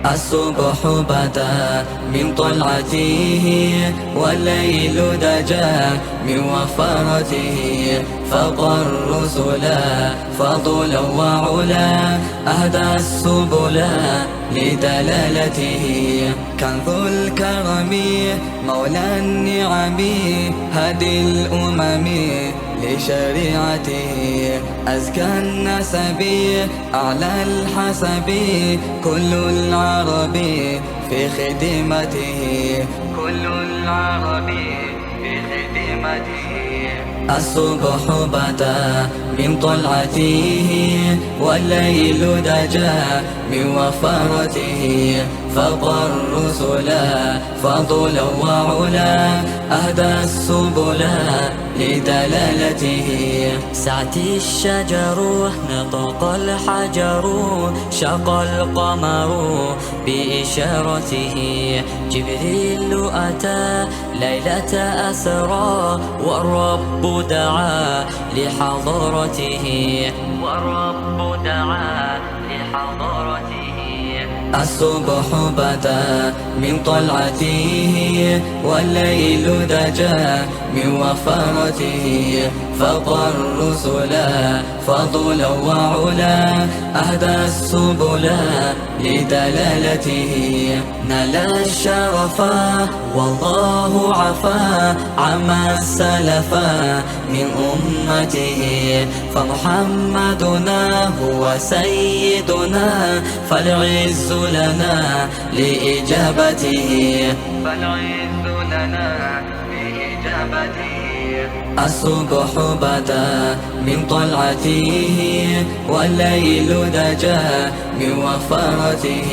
الصبح بدا من طلعته والليل دجا من وفرته، فقى الرسل فضلا وعلا، أهدى السبل لدلالته. كنز الكرم مولى النعم، هدي الأمم لشريعته. أزكى النسب أعلى الحسب، كل العرب في خدمته، كل العرب في خدمته. الصبح بدا من طلعته والليل دجا من وفرته، فقى الرسل فضلا وعلا، أهدى السبل لدلالته. سعتي الشجر نطق الحجر، شق القمر بإشارته. جبريل أتى ليلة أسرى، والرب دعا لحضرته، والرب دعا لحضرته. الصبح بدا من طلعته والليل دجا من وفرته، فقى الرسل فضلا وعلا، أهدى السبل لدلالته. نال الشرف والله عفا عما سلف من أمته، فمحمدنا هو سيدنا، فالعز لنا لإجابته، فالعز لنا لإجابته. الصبح بدا من طلعته والليل دجا من وفرته،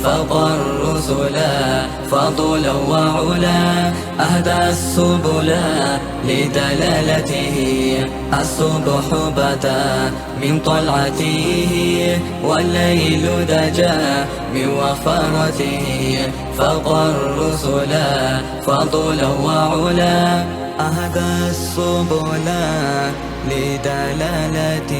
فقى الرسل فضلا وعلا، أهدى السبل لدلالته. الصبح بدا من طلعته والليل دجا من وفرته، فقى الرسل فضلا وعلا، أهدى السبل لدلالته.